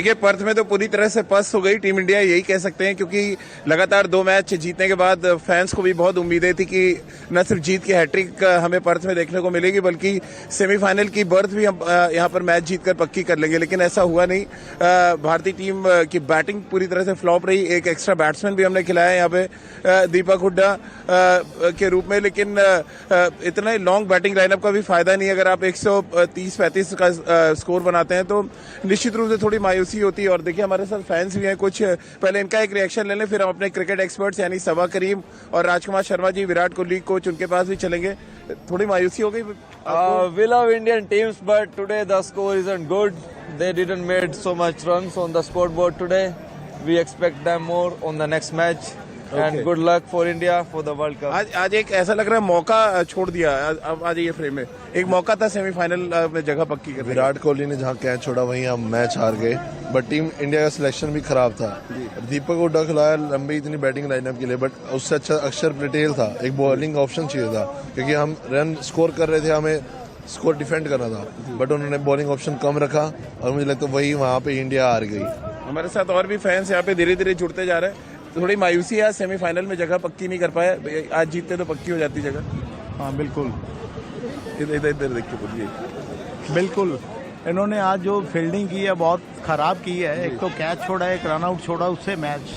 देखिए पर्थ में तो पूरी तरह से पस्त हो गई टीम इंडिया, यही कह सकते हैं, क्योंकि लगातार 2 मैच जीतने के बाद फैंस को भी बहुत उम्मीदें थी कि न सिर्फ जीत की हैट्रिक हमें पर्थ में देखने को मिलेगी बल्कि सेमीफाइनल की बर्थ भी हम यहाँ पर मैच जीतकर पक्की कर लेंगे, लेकिन ऐसा हुआ नहीं। भारतीय टीम की बैटिंग पूरी तरह से फ्लॉप रही। एक एक्स्ट्रा बैट्समैन भी हमने खिलाया यहाँ पे दीपक हुड्डा के रूप में, लेकिन इतना लॉन्ग बैटिंग लाइनअप का भी फायदा नहीं। अगर आप 130-35 का स्कोर बनाते हैं तो निश्चित रूप से थोड़ी मायूसी होती है। और देखिए हमारे साथ फैंस भी हैं कुछ, पहले इनका एक रिएक्शन ले लें, फिर हम अपने क्रिकेट एक्सपर्ट्स यानी सबा करीम और राजकुमार शर्मा जी, विराट कोहली कोच, उनके पास भी चलेंगे। थोड़ी मायूसी हो गई। We love Indian teams, but today the score isn't good. They didn't made so much runs on the scoreboard today. We expect them more on the next match. And good luck for India for the World Cup. आज एक ऐसा लग रहा है मौका छोड़ दिया। अब आज ये फ्रेम में एक मौका था सेमीफाइनल में जगह पक्की कर। विराट कोहली ने जहाँ कैच छोड़ा वहीं हम मैच हार गए, बट टीम इंडिया का सिलेक्शन भी खराब था। दीपक हुड्डा खिलाया लंबी इतनी बैटिंग लाइनअप के लिए, बट उससे अच्छा अक्षर पटेल था। एक बॉलिंग ऑप्शन चाहिए था क्योंकि हम रन स्कोर कर रहे थे, हमें स्कोर डिफेंड करना था, बट उन्होंने बॉलिंग ऑप्शन कम रखा और मुझे लगता है वही वहाँ पे इंडिया हार गई। हमारे साथ और भी फैंस यहाँ पे धीरे धीरे जुड़ते जा रहे हैं। थोड़ी मायूसी है, सेमीफाइनल में जगह पक्की नहीं कर पाया। आज जीतते तो पक्की हो जाती जगह। हाँ बिल्कुल, इधर इधर देखिए, बोलिए। बिल्कुल इन्होंने आज जो फील्डिंग की है बहुत खराब की है। एक तो कैच छोड़ा, एक रन आउट छोड़ा, उससे मैच।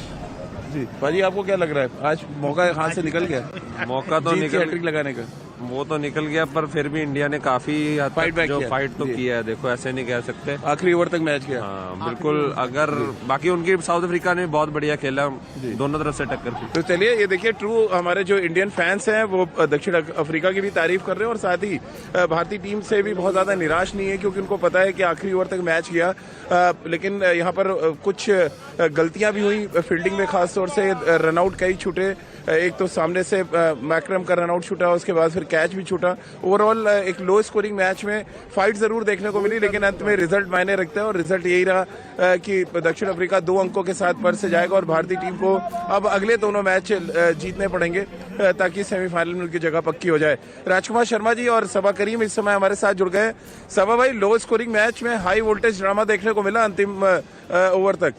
जी भाजी, आपको क्या लग रहा है आज मौका हाथ से निकल गया? मौका तो हैट्रिक लगाने का वो तो निकल गया, पर फिर भी इंडिया ने काफी फाइट तो किया है। देखो ऐसे नहीं कह सकते, आखिरी ओवर तक मैच किया। हाँ बिल्कुल। अगर बाकी उनकी साउथ अफ्रीका ने बहुत बढ़िया खेला, दोनों तरफ से टक्कर थी। तो चलिए ये देखिए, ट्रू हमारे जो इंडियन फैंस हैं वो दक्षिण अफ्रीका की भी तारीफ कर रहे हैं और साथ ही भारतीय टीम से भी बहुत ज्यादा निराश नहीं है, क्योंकि उनको पता है कि आखिरी ओवर तक मैच गया। लेकिन यहाँ पर कुछ गलतियां भी हुई फील्डिंग में, खासतौर से रनआउट कई छूटे। एक तो सामने से मैक्रम का रनआउट छूटा, उसके बाद फिर कैच भी छूटा। ओवरऑल एक लो स्कोरिंग मैच में फाइट जरूर देखने को मिली, लेकिन अंत में रिजल्ट मायने रखता है और रिजल्ट यही रहा कि दक्षिण अफ्रीका 2 अंकों के साथ पर से जाएगा और भारतीय टीम को अब अगले दोनों मैच जीतने पड़ेंगे ताकि सेमीफाइनल में उनकी जगह पक्की हो जाए। राजकुमार शर्मा जी और सबा करीम इस समय हमारे साथ जुड़ गए। सबा भाई, लो स्कोरिंग मैच में हाई वोल्टेज ड्रामा देखने को मिला अंतिम ओवर तक।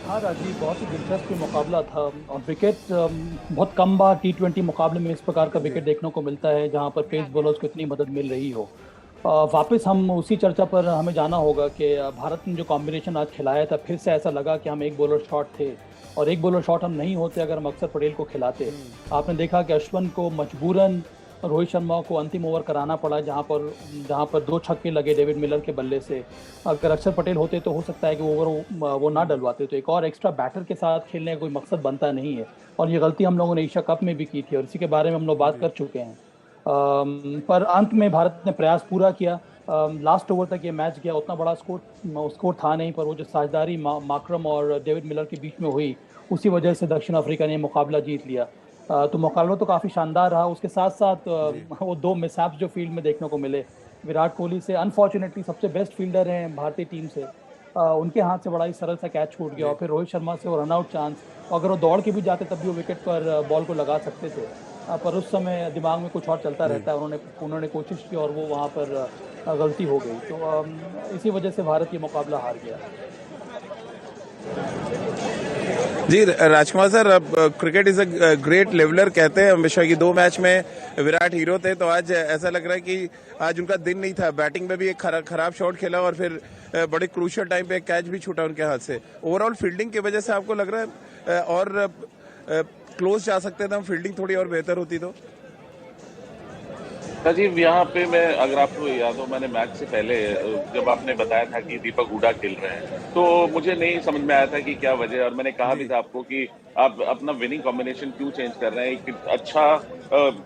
हाँ राजीव, बहुत ही दिलचस्प मुकाबला था और विकेट बहुत कम बार T20 मुकाबले में इस प्रकार का विकेट देखने को मिलता है जहाँ पर पेस बॉलर्स को इतनी मदद मिल रही हो। वापस हम उसी चर्चा पर हमें जाना होगा कि भारत ने जो कॉम्बिनेशन आज खिलाया था, फिर से ऐसा लगा कि हम एक बॉलर शॉट थे और एक बॉलर शॉट हम नहीं होते अगर हम अक्षर पटेल को खिलाते। आपने देखा कि अश्विन को मजबूरन रोहित शर्मा को अंतिम ओवर कराना पड़ा, जहां पर 2 छक्के लगे डेविड मिलर के बल्ले से। अगर अक्षर पटेल होते तो हो सकता है कि ओवर वो ना डलवाते, तो एक और एक्स्ट्रा बैटर के साथ खेलने का कोई मकसद बनता नहीं है। और ये गलती हम लोगों ने एशिया कप में भी की थी और इसी के बारे में हम लोग बात कर चुके हैं। पर अंत में भारत ने प्रयास पूरा किया। लास्ट ओवर तक ये मैच गया, उतना बड़ा स्कोर था नहीं, पर वो जो साझेदारी माक्रम और डेविड मिलर के बीच में हुई, उसी वजह से दक्षिण अफ्रीका ने मुकाबला जीत लिया। तो मुकाबला तो काफ़ी शानदार रहा। उसके साथ साथ वो 2 मिसहैप्स जो फील्ड में देखने को मिले, विराट कोहली से अनफॉर्चुनेटली सबसे बेस्ट फील्डर हैं भारतीय टीम से, उनके हाथ से बड़ा ही सरल सा कैच छूट गया और फिर रोहित शर्मा से वो रनआउट चांस, अगर वो दौड़ के भी जाते तब भी वो विकेट पर बॉल को लगा सकते थे, पर उस समय दिमाग में कुछ और चलता रहता है। उन्होंने कोशिश की और वो वहाँ पर गलती हो गई, तो इसी वजह से भारत ये मुकाबला हार गया। जी राजकुमार सर, अब cricket is a great leveller कहते हैं हमेशा कि 2 मैच में विराट हीरो थे, तो आज ऐसा लग रहा है कि आज उनका दिन नहीं था। बैटिंग में भी एक खराब शॉट खेला और फिर बड़े क्रूशियल टाइम पे एक कैच भी छूटा उनके हाथ से। ओवरऑल फील्डिंग की वजह से आपको लग रहा है और क्लोज जा सकते थे हम, फील्डिंग थोड़ी और बेहतर होती तो? राजीव, यहाँ पे मैं, अगर आपको याद हो, मैंने मैच से पहले जब आपने बताया था कि दीपक हुड्डा खेल रहे हैं, तो मुझे नहीं समझ में आया था कि क्या वजह, और मैंने कहा भी था आपको कि आप अपना विनिंग कॉम्बिनेशन क्यों चेंज कर रहे हैं। एक अच्छा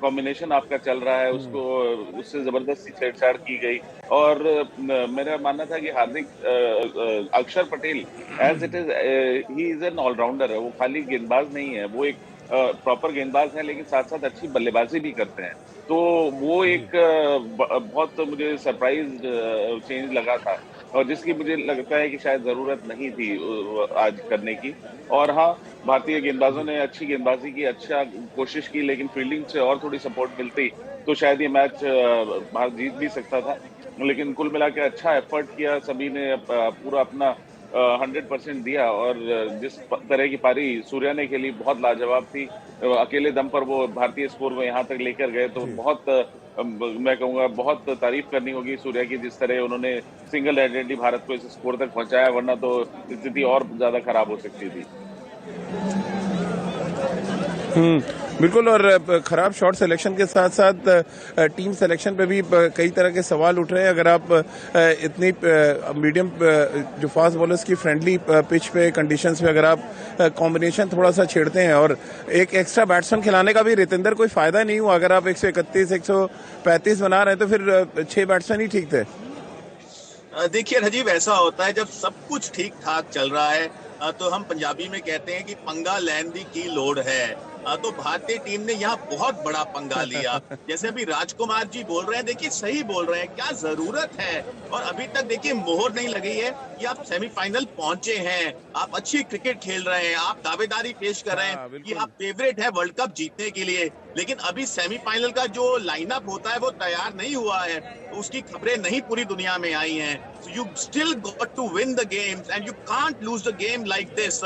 कॉम्बिनेशन आपका चल रहा है, उससे जबरदस्ती छेड़छाड़ की गई। और मेरा मानना था कि Hardik Axar Patel as it is he is an allrounder है, वो खाली गेंदबाज नहीं है, वो एक प्रॉपर गेंदबाज है, लेकिन साथ साथ अच्छी बल्लेबाजी भी करते हैं। तो वो एक बहुत मुझे सरप्राइज चेंज लगा था और जिसकी मुझे लगता है कि शायद ज़रूरत नहीं थी आज करने की। और हाँ, भारतीय गेंदबाजों ने अच्छी गेंदबाजी की, अच्छा कोशिश की, लेकिन फील्डिंग से और थोड़ी सपोर्ट मिलती तो शायद ये मैच भारत जीत भी सकता था। लेकिन कुल मिला के अच्छा एफर्ट किया, सभी ने पूरा अपना 100% दिया और जिस तरह की पारी सूर्या ने खेली बहुत लाजवाब थी। अकेले दम पर वो भारतीय स्कोर को यहाँ तक लेकर गए, तो बहुत मैं कहूँगा बहुत तारीफ करनी होगी सूर्या की, जिस तरह उन्होंने सिंगल हैंडेडली भारत को इस स्कोर तक पहुंचाया, वरना तो स्थिति और ज्यादा खराब हो सकती थी। बिल्कुल। और खराब शॉट सिलेक्शन के साथ साथ टीम सिलेक्शन पे भी कई तरह के सवाल उठ रहे हैं। अगर आप इतनी मीडियम जो फास्ट बॉलर्स की फ्रेंडली पिच पे कंडीशंस पे अगर आप कॉम्बिनेशन थोड़ा सा छेड़ते हैं और एक एक्स्ट्रा बैट्समैन खिलाने का भी रितेंद्र कोई फायदा नहीं हुआ। अगर आप 131 135 बना रहे हैं तो फिर 6 बैट्समैन ही ठीक थे। देखिए राजीव, ऐसा होता है जब सब कुछ ठीक ठाक चल रहा है तो हम पंजाबी में कहते हैं कि पंगा लैन दी की लोड है। तो भारतीय टीम ने यहाँ बहुत बड़ा पंगा लिया। जैसे अभी राजकुमार जी बोल रहे हैं, देखिए सही बोल रहे हैं, क्या जरूरत है। और अभी तक देखिए मोहर नहीं लगी है कि आप सेमीफाइनल पहुंचे हैं, आप अच्छी क्रिकेट खेल रहे हैं, आप दावेदारी पेश कर रहे हैं कि आप फेवरेट है वर्ल्ड कप जीतने के लिए। लेकिन अभी सेमीफाइनल का जो लाइनअप होता है वो तैयार नहीं हुआ है, उसकी खबरें नहीं पूरी दुनिया में आई हैं। So you still got to win the games and you can't lose the game like this.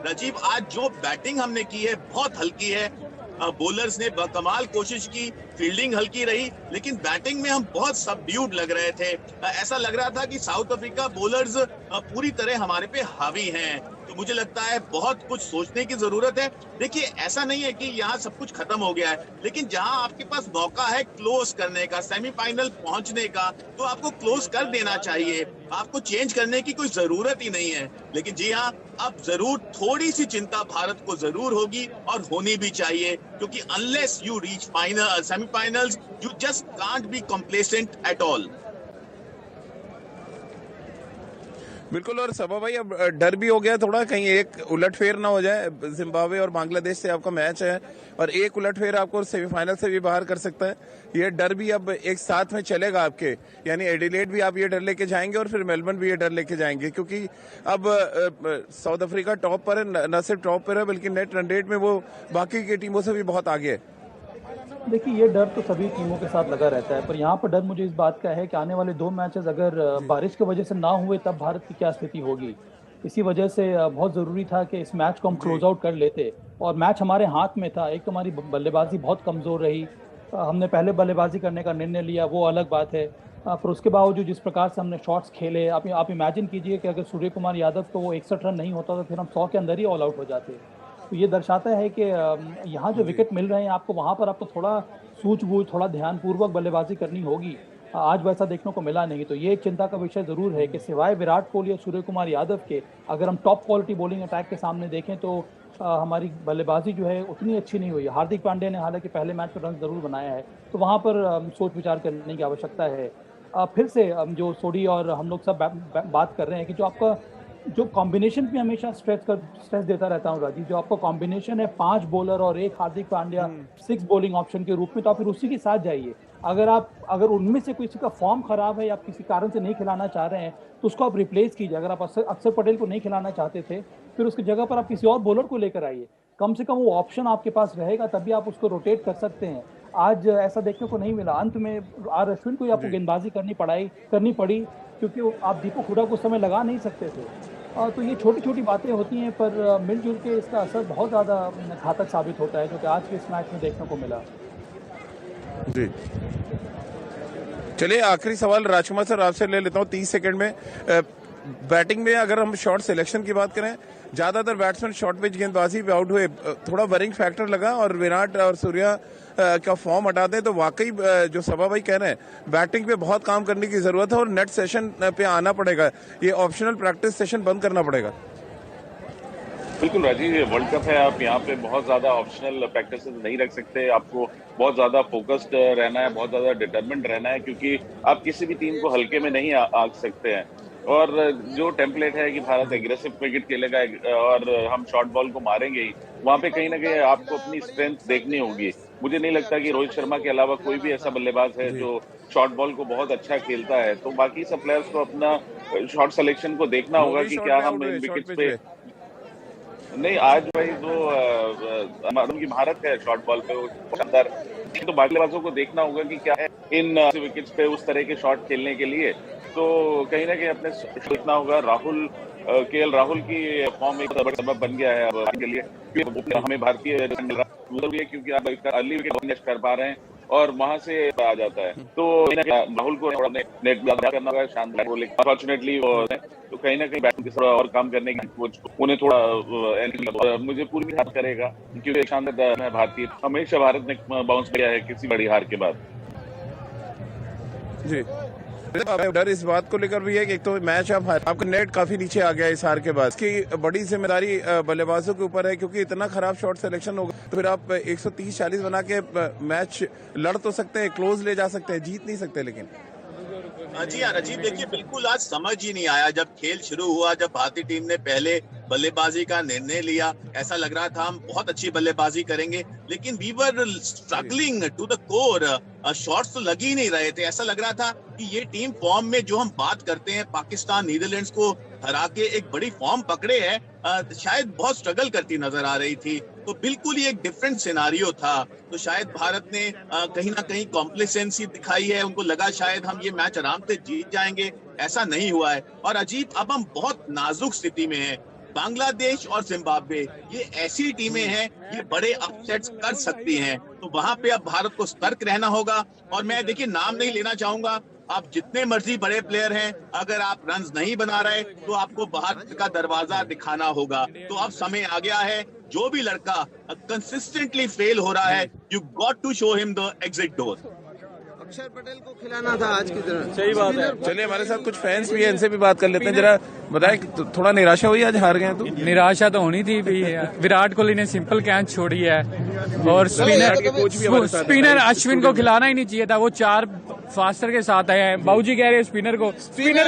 Rajiv, आज जो बैटिंग हमने की है बहुत हल्की है। बॉलर्स ने कमाल कोशिश की, फील्डिंग हल्की रही, लेकिन बैटिंग में हम बहुत सबड्यूड लग रहे थे। ऐसा लग रहा था कि साउथ अफ्रीका बॉलर्स पूरी तरह हमारे पे हावी हैं। तो मुझे लगता है बहुत कुछ सोचने की जरूरत है। देखिए, ऐसा नहीं है कि यहाँ सब कुछ खत्म हो गया है, लेकिन जहाँ आपके पास मौका है क्लोज करने का, सेमीफाइनल पहुंचने का, तो आपको क्लोज कर देना चाहिए। आपको चेंज करने की कोई जरूरत ही नहीं है। लेकिन जी हाँ, अब जरूर थोड़ी सी चिंता भारत को जरूर होगी और होनी भी चाहिए, क्योंकि unless you reach final semifinals you just can't be complacent at all. बिल्कुल। और सबा भाई, अब डर भी हो गया थोड़ा, कहीं एक उलटफेर ना हो जाए। जिम्बाब्वे और बांग्लादेश से आपका मैच है और एक उलटफेर आपको सेमीफाइनल से भी बाहर कर सकता है। ये डर भी अब एक साथ में चलेगा आपके, यानी एडिलेड भी आप ये डर लेके जाएंगे और फिर मेलबर्न भी ये डर लेके जाएंगे, क्योंकि अब साउथ अफ्रीका टॉप पर है, न सिर्फ टॉप पर है बल्कि नेट रन रेट में वो बाकी की टीमों से भी बहुत आगे है। देखिए, ये डर तो सभी टीमों के साथ लगा रहता है, पर यहाँ पर डर मुझे इस बात का है कि आने वाले 2 मैचेस अगर बारिश की वजह से ना हुए तब भारत की क्या स्थिति होगी। इसी वजह से बहुत ज़रूरी था कि इस मैच को हम क्लोज आउट कर लेते, और मैच हमारे हाथ में था। एक तो हमारी बल्लेबाजी बहुत कमज़ोर रही, हमने पहले बल्लेबाजी करने का निर्णय लिया, वो अलग बात है। पर उसके बावजूद जिस प्रकार से हमने शॉट्स खेले, आप इमेजिन कीजिए कि अगर सूर्य कुमार यादव को वो 61 रन नहीं होता तो फिर हम 100 के अंदर ही ऑल आउट हो जाते। तो ये दर्शाता है कि यहाँ जो विकेट मिल रहे हैं आपको, वहाँ पर आपको थोड़ा सूझबूझ, थोड़ा ध्यानपूर्वक बल्लेबाजी करनी होगी। आज वैसा देखने को मिला नहीं। तो ये एक चिंता का विषय ज़रूर है कि सिवाय विराट कोहली और सूर्य कुमार यादव के, अगर हम टॉप क्वालिटी बॉलिंग अटैक के सामने देखें तो हमारी बल्लेबाजी जो है उतनी अच्छी नहीं हुई। हार्दिक पांड्या ने हालांकि पहले मैच में रन ज़रूर बनाया है, तो वहाँ पर सोच विचार करने की आवश्यकता है। फिर से जो सोडी और हम लोग सब बात कर रहे हैं कि जो आपका जो कॉम्बिनेशन भी हमेशा स्ट्रेस देता रहता हूँ राजीव, जो आपका कॉम्बिनेशन है 5 बॉलर और 1 हार्दिक पांड्या 6 बॉलिंग ऑप्शन के रूप में, तो आप फिर उसी के साथ जाइए। अगर उनमें से किसी का फॉर्म खराब है या किसी कारण से नहीं खिलाना चाह रहे हैं तो उसको आप रिप्लेस कीजिए। अगर आप अक्षर पटेल को नहीं खिलाना चाहते थे, फिर उसकी जगह पर आप किसी और बॉलर को लेकर आइए। कम से कम वो ऑप्शन आपके पास रहेगा, तभी आप उसको रोटेट कर सकते हैं। आज ऐसा देखने को नहीं मिला। अंत में आर अश्विन को ही आपको गेंदबाजी करनी पड़ी, क्योंकि आप दीपक हुडा को उस समय लगा नहीं सकते थे। तो ये छोटी छोटी बातें होती हैं, पर मिलजुल के इसका असर बहुत ज़्यादा घातक साबित होता है, जो कि आज के इस मैच में देखने को मिला। जी, चलिए आखिरी सवाल राजकुमार सर आपसे ले लेता हूँ 30 सेकंड में। बैटिंग में अगर हम शॉट सिलेक्शन की बात करें, ज्यादातर बैट्समैन शॉर्ट पिच गेंदबाजी पे आउट हुए, थोड़ा वरिंग फैक्टर लगा, और विराट और सूर्या का फॉर्म हटा दें तो वाकई जो सबा भाई कह रहे हैं, बैटिंग पे बहुत काम करने की जरूरत है और नेट सेशन पे आना पड़ेगा। ये ऑप्शनल प्रैक्टिस सेशन बंद करना पड़ेगा। बिल्कुल राजीव, ये वर्ल्ड कप है, आप यहाँ पे बहुत ज्यादा ऑप्शनल प्रैक्टिस नहीं रख सकते। आपको बहुत ज्यादा फोकस्ड रहना है, बहुत ज्यादा डिटरमिन्ड रहना है, क्योंकि आप किसी भी टीम को हल्के में नहीं आ सकते हैं। और जो टेम्पलेट है कि भारत एग्रेसिव क्रिकेट खेलेगा और हम शॉर्ट बॉल को मारेंगे ही, वहां पे कहीं ना कहीं आपको अपनी स्ट्रेंथ देखनी होगी। मुझे नहीं लगता कि रोहित शर्मा के अलावा कोई भी ऐसा बल्लेबाज है जो शॉर्ट बॉल को बहुत अच्छा खेलता है। तो बाकी सब प्लेयर्स को अपना शॉट सिलेक्शन को देखना होगा कि क्या हम इन विकेट्स पे नहीं, आज भाई जो की महारत है शॉर्ट बॉल पे वो शानदार। तो बल्लेबाजों को देखना होगा कि क्या है इन विकेट्स पे उस तरह के शॉट खेलने के लिए। तो कहीं ना कहीं अपने देखना होगा। केएल राहुल की फॉर्म एक बड़ा सबब बन गया है अब के लिए। हमें भारतीय क्योंकि आप अर्ली विकेट कर पा रहे हैं और वहां से आ जाता है। तो राहुल को नेट करना होगा शानदार। अनफॉर्चुनेटली तो कहीं ना कहीं बैटिंग की और काम करने की उन्हें थोड़ा मुझे पूरी हाथ करेगा क्योंकि एक शानदार है भारतीय। हमेशा भारत ने बाउंस किया है किसी बड़ी हार के बाद। जी, डर इस बात को लेकर भी है कि एक तो मैच आपका नेट काफी नीचे आ गया इस हार के बाद। इसकी बड़ी जिम्मेदारी बल्लेबाजों के ऊपर है क्योंकि इतना खराब शॉट सिलेक्शन होगा तो फिर आप 130-40 बना के मैच लड़ तो सकते हैं, क्लोज ले जा सकते हैं, जीत नहीं सकते। लेकिन जी हाँ राजीव, देखिए बिल्कुल आज समझ ही नहीं आया जब खेल शुरू हुआ, जब भारतीय टीम ने पहले बल्लेबाजी का निर्णय लिया। ऐसा लग रहा था हम बहुत अच्छी बल्लेबाजी करेंगे, लेकिन we were struggling to the core. Shots तो लग ही नहीं रहे थे। ऐसा लग रहा था कि ये टीम फॉर्म में जो हम बात करते हैं पाकिस्तान नीदरलैंड्स को हरा के एक बड़ी फॉर्म पकड़े है, शायद बहुत स्ट्रगल करती नजर आ रही थी। तो बिल्कुल ही एक डिफरेंट सिनारियो था। तो शायद भारत ने कहीं ना कहीं कॉम्प्लेसेंसी दिखाई है। उनको लगा शायद हम ये मैच आराम से जीत जाएंगे, ऐसा नहीं हुआ है। और अजीत, अब हम बहुत नाजुक स्थिति में हैं। बांग्लादेश और जिम्बाब्वे ये ऐसी टीमें हैं, ये बड़े अपसेट्स कर सकती हैं। तो वहां पे अब भारत को सतर्क रहना होगा। और मैं देखिए नाम नहीं लेना चाहूंगा, आप जितने मर्जी बड़े प्लेयर हैं, अगर आप रन्स नहीं बना रहे तो आपको बाहर का दरवाजा दिखाना होगा। तो अब समय आ गया है, जो भी लड़का कंसिस्टेंटली फेल हो रहा है, you got to show him the exit door. Axar Patel को खिलाना था आज की तरह। सही बात है। चलिए, हमारे साथ कुछ फैंस भी हैं, इनसे भी बात कर लेते हैं। जरा बताएं, थोड़ा निराशा हुई आज हार गए तो? निराशा तो होनी थी भी। विराट कोहली ने सिंपल कैच छोड़ी है और स्पिनर अश्विन को खिलाना ही नहीं चाहिए था। वो 4 फास्टर के साथ आए हैं। बाबूजी कह रहे हैं स्पिनर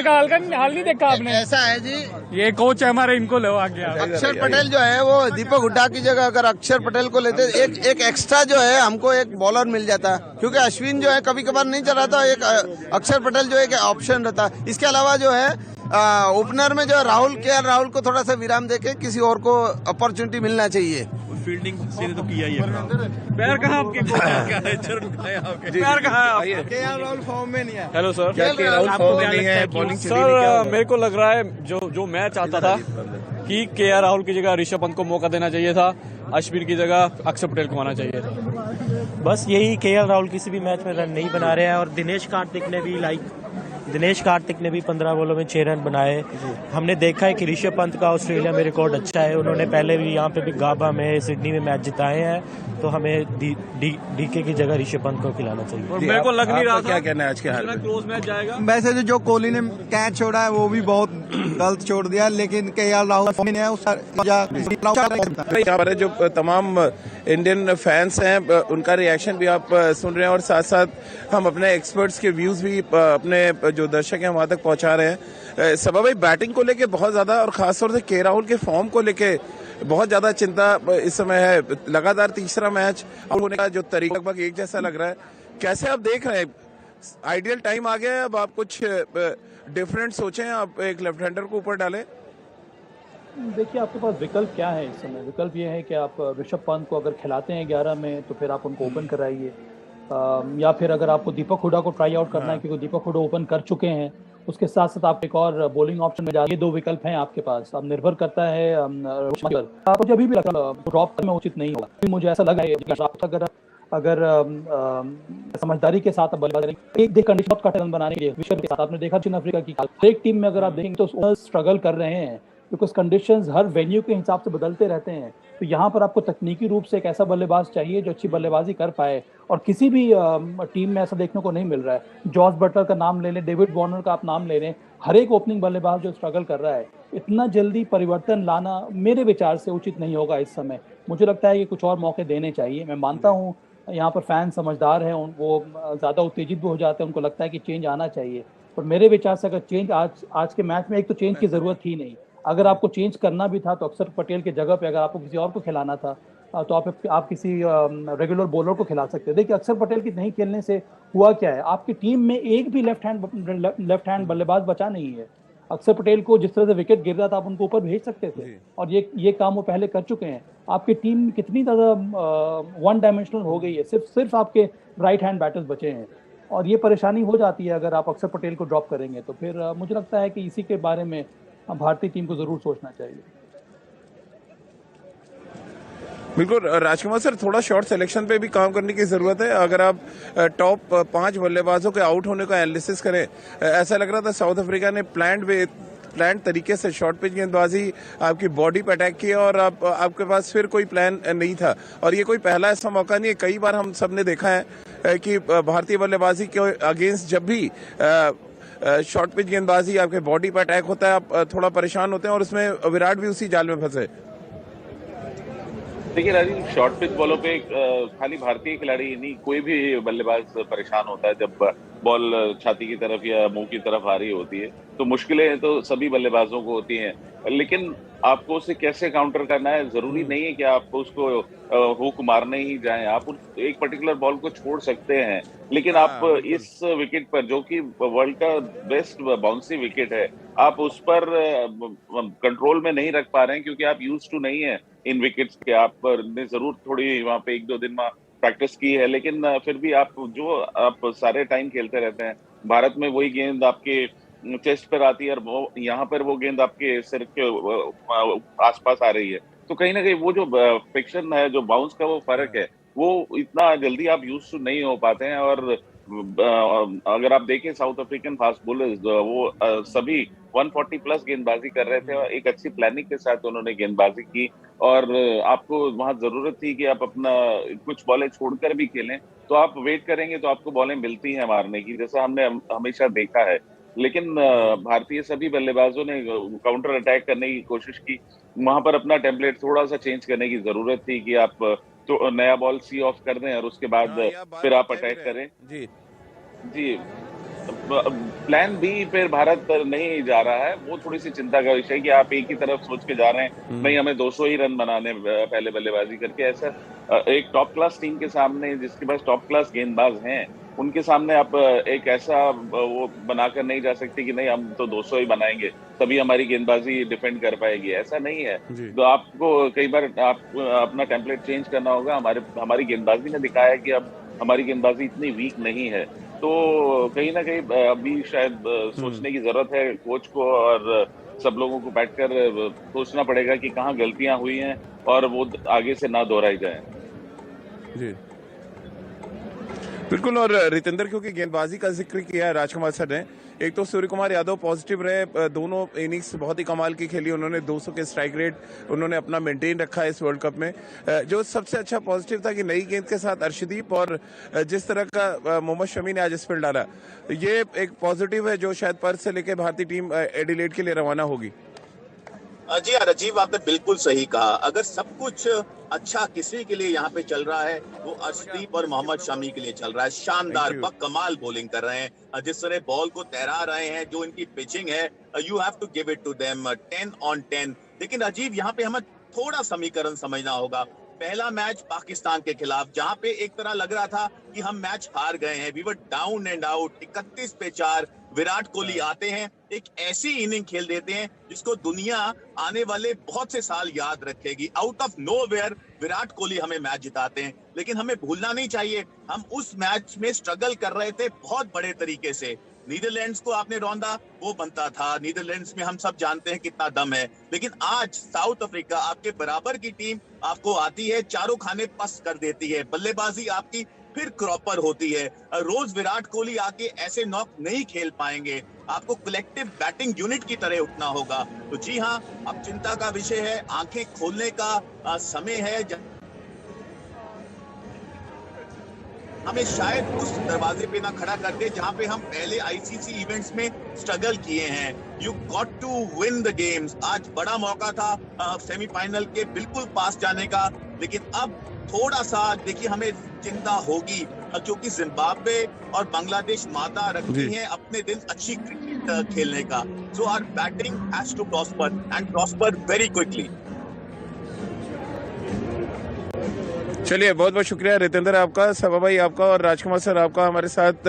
का हाल नहीं देखा आपने? ऐसा है जी, ये कोच है हमारे, इनको लो आ गया। अक्षर पटेल जो है वो दीपक हुड्डा की जगह अगर अक्षर पटेल को लेते एक एक्स्ट्रा जो है हमको एक बॉलर मिल जाता, क्योंकि अश्विन जो है कभी कभार नहीं चल रहा था। एक अक्षर पटेल जो एक ऑप्शन रहता। इसके अलावा जो है ओपनर में जो केएल राहुल को थोड़ा सा विराम देके किसी और को अपॉर्चुनिटी मिलना चाहिए। फील्डिंग से तो किया ही है। पैर कहाँ आपके? पैर कहाँ है? केएल राहुल फॉर्म में नहीं है। Hello sir. KL Rahul form में नहीं है, बॉलिंग सर मेरे को लग रहा है जो मैं चाहता था कि केएल राहुल की जगह ऋषभ पंत को मौका देना चाहिए था, अश्विन की जगह अक्षर पटेल को आना चाहिए था। बस यही, केएल राहुल किसी भी मैच में रन नहीं बना रहे हैं। और दिनेश कार्तिक ने भी 15 बॉलों में 6 रन बनाए। हमने देखा है कि ऋषभ पंत का ऑस्ट्रेलिया में रिकॉर्ड अच्छा है। उन्होंने पहले भी यहाँ पे भी गाबा में, सिडनी में मैच जिताए हैं। तो हमें डीके की जगह ऋषभ पंत को खिलाना चाहिए। और मेरे को लग नहीं रहा था क्या कहना है आज के हार में? क्लोज मैच जाएगा। वैसे जो कोहली ने कैच छोड़ा है वो भी बहुत गलत छोड़ दिया, लेकिन केएल राहुल ने यहाँ पर जो तमाम इंडियन फैंस हैं उनका रिएक्शन भी आप सुन रहे हैं और साथ साथ हम अपने एक्सपर्ट्स के व्यूज भी अपने जो दर्शक हैं वहां तक पहुंचा रहे हैं। सबा भाई, बैटिंग को लेके बहुत ज्यादा और खासतौर से केएल राहुल के फॉर्म को लेके बहुत ज्यादा चिंता इस समय है। लगातार तीसरा मैच होने का जो तरीका लगभग एक जैसा लग रहा है। कैसे आप देख रहे हैं? आइडियल टाइम आ गया है, अब आप कुछ डिफरेंट सोचें, आप एक लेफ्ट हैंडर को ऊपर डालें? देखिए, आपके पास विकल्प क्या है इस समय? विकल्प ये है कि आप ऋषभ पंत को अगर खिलाते हैं 11 में तो फिर आप उनको ओपन कराइए, या फिर अगर आपको दीपक हुड्डा को ट्राई आउट करना है क्योंकि दीपक हुड्डा ओपन कर चुके हैं, उसके साथ साथ आप एक और बॉलिंग ऑप्शन में जाइए। 2 विकल्प हैं आपके पास। अब निर्भर करता है आपको जब भी लगा ड्रॉप में उचित नहीं होगा। मुझे ऐसा लगा है अगर समझदारी के साथ बल्लेबाजी एक कंडीशन का टर्न बनाने के लिए विश्व के साथ आपने देखा दक्षिण अफ्रीका की एक टीम में अगर आप देखेंगे तो स्ट्रगल कर रहे हैं बिकॉज कंडीशंस हर वेन्यू के हिसाब से बदलते रहते हैं। तो यहाँ पर आपको तकनीकी रूप से एक ऐसा बल्लेबाज चाहिए जो अच्छी बल्लेबाजी कर पाए, और किसी भी टीम में ऐसा देखने को नहीं मिल रहा है। जॉस बटलर का नाम ले लें, डेविड वार्नर का आप नाम ले लें, हर एक ओपनिंग बल्लेबाज जो स्ट्रगल कर रहा है। इतना जल्दी परिवर्तन लाना मेरे विचार से उचित नहीं होगा इस समय। मुझे लगता है कि कुछ और मौके देने चाहिए। मैं मानता हूँ यहाँ पर फैन समझदार हैं, वो ज़्यादा उत्तेजित भी हो जाते हैं, उनको लगता है कि चेंज आना चाहिए। पर मेरे विचार से अगर चेंज आज के मैच में, एक तो चेंज की ज़रूरत ही नहीं। अगर आपको चेंज करना भी था तो अक्षर पटेल की जगह पे अगर आपको किसी और को खिलाना था तो आप किसी रेगुलर बॉलर को खिला सकते हैं। देखिए, अक्षर पटेल की नहीं खेलने से हुआ क्या है, आपकी टीम में एक भी लेफ्ट हैंड बल्लेबाज बचा नहीं है। अक्षर पटेल को जिस तरह से विकेट गिर रहा था आप उनको ऊपर भेज सकते थे, और ये काम वो पहले कर चुके हैं। आपकी टीम कितनी ज़्यादा वन डायमेंशनल हो गई है, सिर्फ आपके राइट हैंड बैटर्स बचे हैं, और ये परेशानी हो जाती है अगर आप अक्षर पटेल को ड्रॉप करेंगे। तो फिर मुझे लगता है कि इसी के बारे में भारतीय टीम को ज़रूर सोचना चाहिए। बिल्कुल राजकुमार सर, थोड़ा शॉट सिलेक्शन पे भी काम करने की जरूरत है। अगर आप टॉप 5 बल्लेबाजों के आउट होने का एनालिसिस करें, ऐसा लग रहा था साउथ अफ्रीका ने प्लान तरीके से शॉर्ट पिच गेंदबाजी आपकी बॉडी पे अटैक किया, और आपके पास फिर कोई प्लान नहीं था। और ये कोई पहला ऐसा मौका नहीं है, कई बार हम सब ने देखा है कि भारतीय बल्लेबाजी के अगेंस्ट जब भी शॉर्ट पिच गेंदबाजी आपके बॉडी पे अटैक होता है, आप थोड़ा परेशान होते हैं, और उसमें विराट भी उसी जाल में फंसे। देखिए राजीव, शॉर्ट पिच बॉलों पे खाली भारतीय खिलाड़ी नहीं, कोई भी बल्लेबाज परेशान होता है जब बॉल छाती की तरफ या मुंह की तरफ आ रही होती है। तो मुश्किलें तो सभी बल्लेबाजों को होती हैं, लेकिन आपको उसे कैसे काउंटर करना है, जरूरी नहीं है कि आपको उसको हुक मारने ही जाएं। आप एक पर्टिकुलर बॉल को छोड़ सकते हैं, लेकिन आप इस विकेट पर, जो कि वर्ल्ड का बेस्ट बाउंसी विकेट है, आप उस पर कंट्रोल में नहीं रख पा रहे हैं, क्योंकि आप यूज टू नहीं है इन विकेट्स के। आपने जरूर थोड़ी वहां पे 1-2 दिन में प्रैक्टिस की है, लेकिन फिर भी आप सारे टाइम खेलते रहते हैं। भारत में वही गेंद आपके चेस्ट पर आती है, और वो यहाँ पर वो गेंद आपके सिर के आसपास आ रही है। तो कहीं ना कहीं वो जो फ्रिक्शन है, जो बाउंस का वो फर्क है, वो इतना जल्दी आप यूज टू नहीं हो पाते हैं। और अगर आप देखें साउथ अफ्रीकन फास्ट बॉलर्स, वो सभी 140 प्लस गेंदबाजी कर रहे थे, और एक अच्छी प्लानिंग के साथ उन्होंने गेंदबाजी की। और आपको वहां जरूरत थी कि आप अपना कुछ बॉलें छोड़कर भी खेलें, तो आप वेट करेंगे तो आपको बॉलें मिलती हैं मारने की, जैसा हमने हमेशा देखा है। लेकिन भारतीय सभी बल्लेबाजों ने काउंटर अटैक करने की कोशिश की। वहां पर अपना टेम्पलेट थोड़ा सा चेंज करने की जरूरत थी कि आप तो नया बॉल सी ऑफ कर दें और उसके बाद फिर आप अटैक करें। जी, प्लान बी फिर भारत नहीं जा रहा है, वो थोड़ी सी चिंता का विषय है कि आप एक ही तरफ सोच के जा रहे हैं, नहीं हमें 200 ही रन बनाने पहले बल्लेबाजी करके। ऐसा एक टॉप क्लास टीम के सामने, जिसके पास टॉप क्लास गेंदबाज हैं, उनके सामने आप एक ऐसा वो बनाकर नहीं जा सकते कि नहीं हम तो 200 ही बनाएंगे तभी हमारी गेंदबाजी डिफेंड कर पाएगी, ऐसा नहीं है। तो आपको कई बार आप अपना टेम्पलेट चेंज करना होगा। हमारी गेंदबाजी ने दिखाया है कि अब हमारी गेंदबाजी इतनी वीक नहीं है, तो कहीं ना कहीं अभी शायद सोचने की जरूरत है कोच को, और सब लोगों को बैठकर सोचना पड़ेगा कि कहाँ गलतियां हुई हैं और वो आगे से ना दोहराई जाए। जी बिल्कुल। और रितेंद्र, क्योंकि गेंदबाजी का जिक्र किया है राजकुमार सर ने, एक तो सूर्य कुमार यादव पॉजिटिव रहे, दोनों इनिंग्स बहुत ही कमाल की खेली उन्होंने, 200 के स्ट्राइक रेट उन्होंने अपना मेंटेन रखा है इस वर्ल्ड कप में। जो सबसे अच्छा पॉजिटिव था कि नई गेंद के साथ अर्शदीप और जिस तरह का मोहम्मद शमी ने आज स्पेल डाला, ये एक पॉजिटिव है जो शायद पर्थ से लेकर भारतीय टीम एडिलेड के लिए रवाना होगी। जी हाँ राजीव, आपने बिल्कुल सही कहा। अगर सब कुछ अच्छा किसी के लिए यहाँ पे चल रहा है, वो अर्शदीप और मोहम्मद शमी के लिए चल रहा है। शानदार कमाल बॉलिंग कर रहे हैं, जिस तरह बॉल को तैरा रहे हैं, जो इनकी पिचिंग है, you have to give it to them 10 on 10। लेकिन राजीव, यहाँ पे हमें थोड़ा समीकरण समझना होगा। पहला मैच पाकिस्तान के खिलाफ, जहां पे एक तरह लग रहा था कि हम मैच हार गए हैं, we were down and out, 31 पे 4, विराट कोहली आते हैं, एक ऐसी इनिंग खेल देते हैं जिसको दुनिया आने वाले बहुत से साल याद रखेगी। Out of nowhere Virat Kohli हमें मैच जिताते हैं। लेकिन हमें भूलना नहीं चाहिए, हम उस मैच में स्ट्रगल कर रहे थे बहुत बड़े तरीके से। नीदरलैंड्स को आपने रौंदा, वो बनता था। नीदरलैंड्स में हम सब जानते हैं कितना दम है। लेकिन आज साउथ अफ्रीका, आपके बराबर की टीम आपको आती है, चारों खाने पस्त कर देती है। बल्लेबाजी आपकी फिर क्रॉपर होती है। रोज विराट कोहली आके ऐसे नॉक नहीं खेल पाएंगे, आपको कलेक्टिव बैटिंग यूनिट की तरह उठना होगा। तो जी हाँ, अब चिंता का विषय है, आंखें खोलने का समय है। हमें शायद उस दरवाजे पे ना खड़ा कर दे जहां पे हम पहले आईसीसी इवेंट्स में स्ट्रगल किए हैं। You got to win the games. आज बड़ा मौका था सेमीफाइनल के बिल्कुल पास जाने का, लेकिन अब थोड़ा सा देखिए हमें चिंता होगी, क्योंकि जिम्बाब्वे और बांग्लादेश माता रखती हैं अपने दिन अच्छी क्रिकेट खेलने का। So our batting has to prosper and prosper very quickly. चलिए, बहुत बहुत शुक्रिया रितेंद्र आपका, सभा भाई आपका और राजकुमार सर आपका हमारे साथ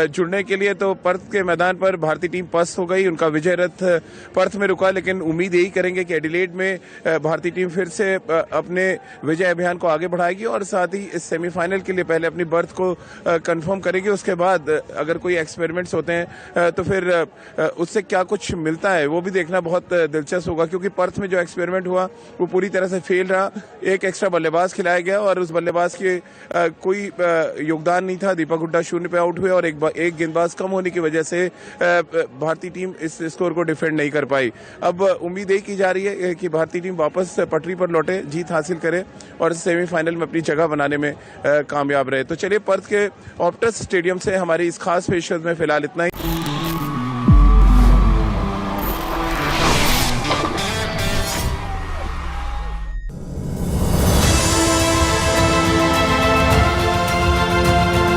जुड़ने के लिए। तो पर्थ के मैदान पर भारतीय टीम पस्त हो गई, उनका विजय रथ पर्थ में रुका, लेकिन उम्मीद यही करेंगे कि एडिलेड में भारतीय टीम फिर से अपने विजय अभियान को आगे बढ़ाएगी और साथ ही इस सेमीफाइनल के लिए पहले अपनी बर्थ को कंफर्म करेगी। उसके बाद अगर कोई एक्सपेरिमेंट्स होते हैं तो फिर उससे क्या कुछ मिलता है वो भी देखना बहुत दिलचस्प होगा, क्योंकि पर्थ में जो एक्सपेरिमेंट हुआ वो पूरी तरह से फेल रहा। एक एक्स्ट्रा बल्लेबाज खिलाया गया और उस बल्लेबाज के कोई योगदान नहीं था। दीपक हुड्डा 0 पे आउट हुए और एक गेंदबाज कम होने की वजह से भारतीय टीम इस स्कोर को डिफेंड नहीं कर पाई। अब उम्मीद यही की जा रही है कि भारतीय टीम वापस पटरी पर लौटे, जीत हासिल करे और सेमीफाइनल में अपनी जगह बनाने में कामयाब रहे। तो चलिए, पर्थ के ऑप्टस स्टेडियम से हमारी इस खास पेशकश में फिलहाल इतना ही।